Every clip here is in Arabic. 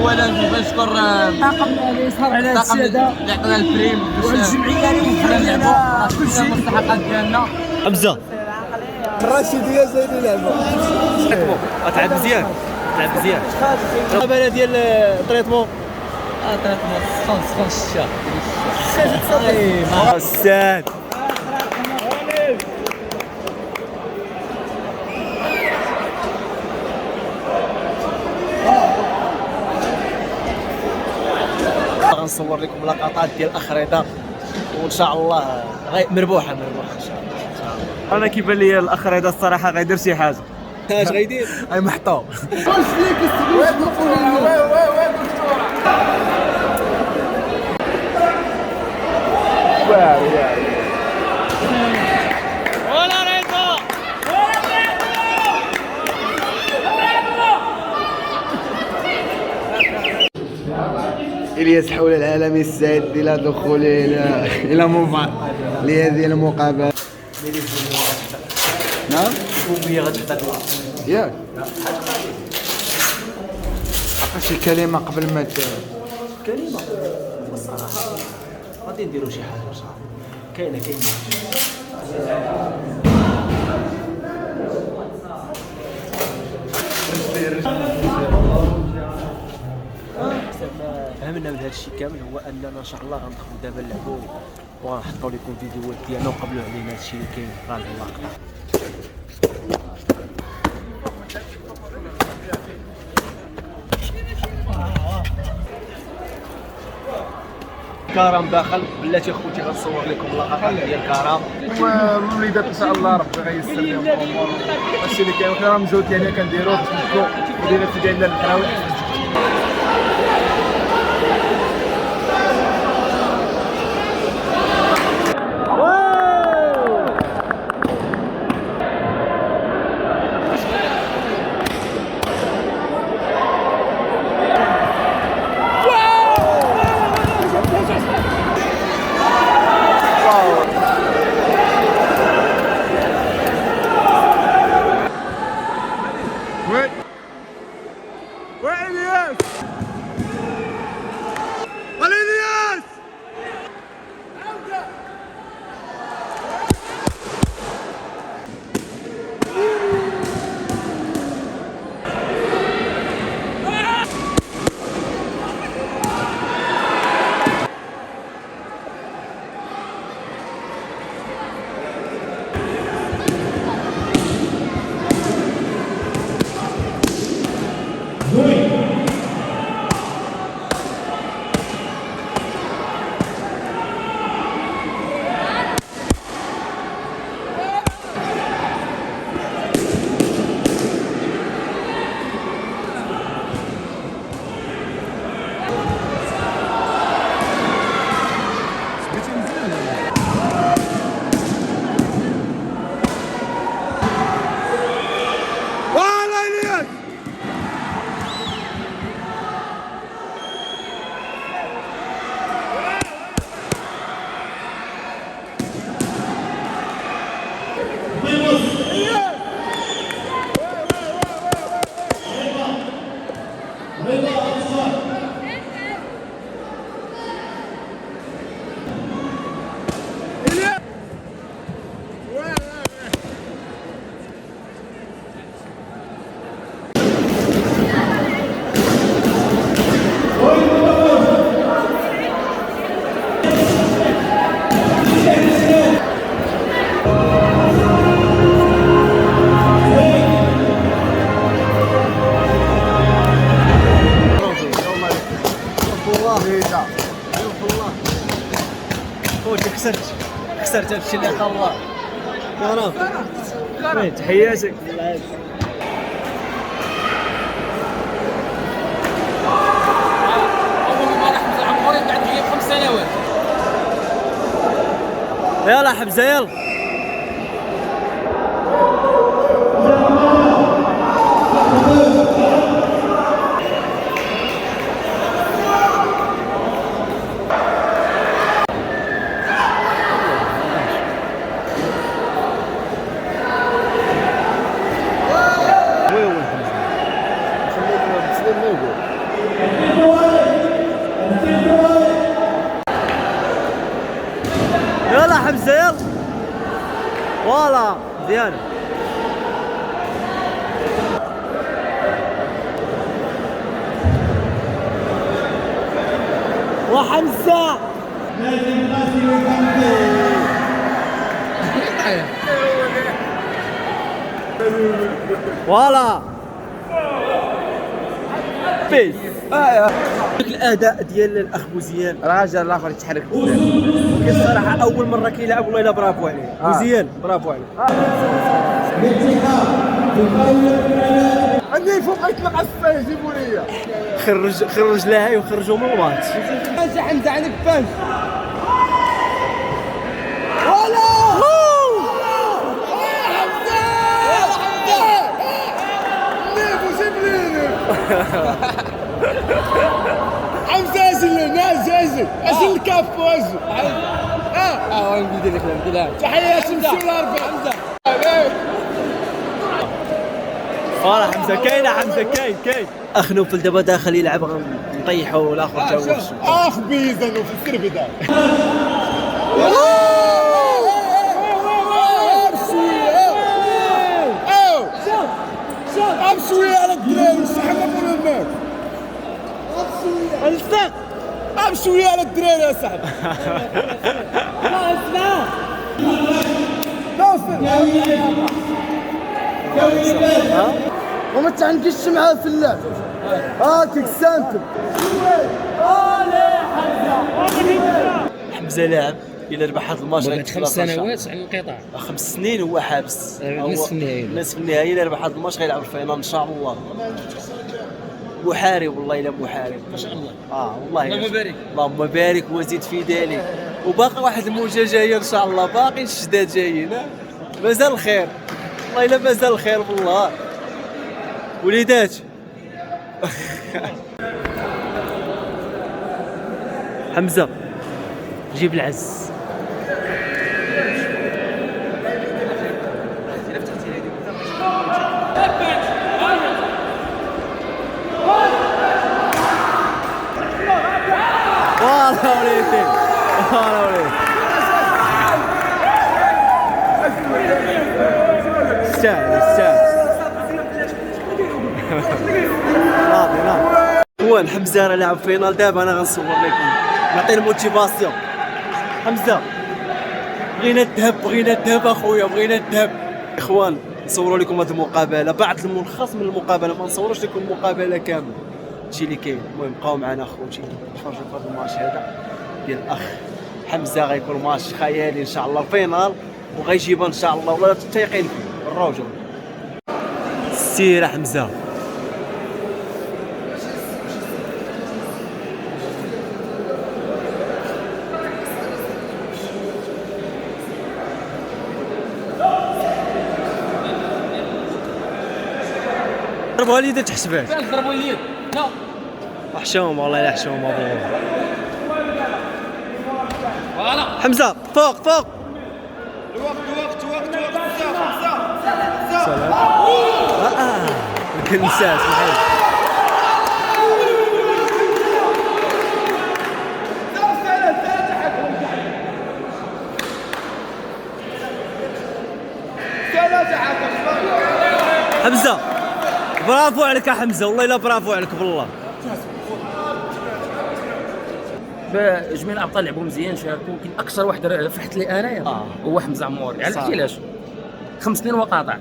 اولا نشكر طاقم اللي صار على هذا السياده اللي عطانا البريم والجمعيه اللي وفرت لنا كل شيء. المستحقات ديالنا. حمزه الرشيديه زايدين يلعبوا. تلعب مزيان تلعب مزيان. البلد ديال التريتمون تريتمون الشتا الساد غنصور لكم لقطات ديال الاخ رضا وان شاء الله مربوحه ان شاء الله. انا كيبان لي الاخ رضا الصراحه غيدير شي حاجه. اش غيدير؟ اي محطوط. إلياس حول العالم السعيد إلى دخوله إلى لهذه المقابلة. نعم؟ الأمنية غتحضر ياك؟ عطا شي كلمة قبل ما كلمة الصراحة غادي نديرو شي حاجة إن شاء الله. كاينة فهمنا من هذا الشيء كامل هو اننا ان شاء الله غندخلوا دابا نلعبوا وغنحطوا لكم فيديوهات ديالنا ونقبلوا علينا هذا الشيء اللي كاين في هذه اللقطه. كرم داخل بلاتي اخوتي غنصور لكم اللقطات ديال كرم والوليدات إن شاء الله ربي غيسر لهم الأمور. هادشي اللي كاين راه مجهود ديالنا كنديروه باش نبقوا مدينة ديالنا الحراوي. خوتي خسرت هادشي اللي عطا الله. كرم تحياتك. اول مره حمزه العموري بعد غياب 5 سنوات. يلا حمزه يلا. خلينا نسلم ما يقول. فوالا مزيان. وحمزة فوالا بيس. الاداء ديال الاخ بوزيان راجل الاخر يتحرك بزاف، ولكن الصراحه اول مره كيلعب والله الا برافو عليه بوزيان، برافو عليه. عندي فوق يطلق الصيف جيبوا لي خرج لاعب وخرجوا من الماتش. حمزه عندك بانش حمزه ازل الكاف وازل ندير لك الكلام. تحيه تمشيو لاربع حمزه. فوالا حمزه كاينه، حمزه كاين. اخ نوفل دابا داخل يلعب نطيحوا الاخر تا هو اخ بيزنوا في السرب دار امشويه على الدراري سحبوا الماء الصق امشويه على الدراري يا صاحبي. وما تعنقش معاه في اللعب هاك سانتم. حمزه لاعب الى ربح هذا الماتش بعد 5 سنوات على الانقطاع. 5 سنين هو حابس نصف النهائي. نصف النهائي الى ربح هذا الماتش غيلعب الفينال ان شاء الله. محارب والله الا محارب ما شاء الله. والله اللهم بارك. اللهم بارك وزيد في ذلك. وباقي واحد الموجه جايه ان شاء الله، باقي الشداد جايين، مازال الخير والله الا مازال الخير بالله وليدات. حمزه جيب العز. والله وليدي والله وليدي استاهل ناضي حمزه راه لاعب فينال. دابا انا غنصور لكم نعطي الموتيفاسيون. حمزه بغينا الذهب اخويا، بغينا الذهب. اخوان نصوروا لكم هذه المقابله، بعض الملخص من المقابله، ما نصوروش لكم المقابله كامله، هادشي اللي كاين. المهم بقاو معنا اخوتي تفرجوا في هذا الماتش هذا ديال الاخ حمزه. غيكون ماتش خيالي ان شاء الله، الفينال وغيجيبها ان شاء الله، ولا تيقين فيه الرجل. سير حمزه. ضربوا اليد تحسبات. ضربوا اليد. لا حشوم والله لا حشوم ابوه. فوالا حمزه فوق الوقت سلام. الكنسات الحين. حمزه برافو عليك يا حمزه، والله لا برافو عليك بالله. جميع الابطال لعبوا مزيان، شاركوا. يمكن اكثر واحد فرحت لي انايا هو حمزه عموري. علاش 5 سنين وقاطع.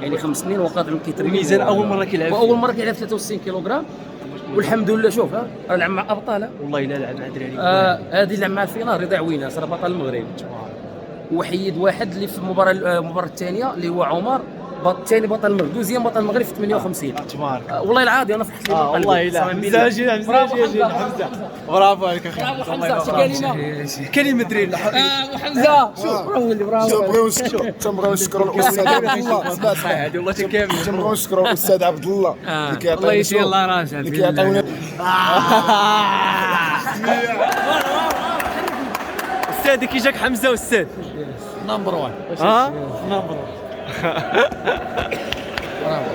يعني 5 سنين وقاطع كيتريني. ميزان اول مره كيلعب، واول مره كيلعب 63 كيلوغرام، والحمد لله. شوف راه لعب مع ابطال. والله الا لعب مع دراري. هذه لعب مع الفينال رضا عوينه، صار بطل المغرب. وحيد واحد اللي في المباراه الثانيه اللي هو عمر، ثاني بطل المغرب، دوزيام بطل المغرب في 58. تبارك والله العظيم انا فرحت لي. والله الا حمزه حمزه برافو عليك اخي. برافو حمزه. كلمه دريل وحمزه شوف برافو. تنبغيو نشكروا الاستاذ عبد الله. هذه والله كامل. تنبغيو نشكروا الاستاذ عبد الله اللي كيعطينا الله يشفي الله راسه. اللي كيعطيونا استاذ كي جاك حمزه واستاذ نمبر 1. نمبر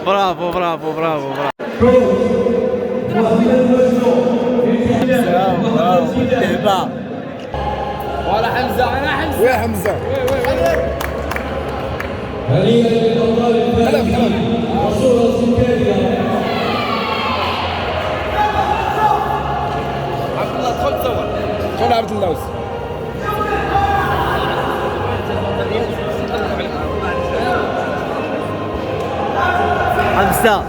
برافو برافو برافو برافو. ولا حمزه. انا حمزه. ويا حمزه عبد الله دخل تصور. شكون عبد الله؟ خمسة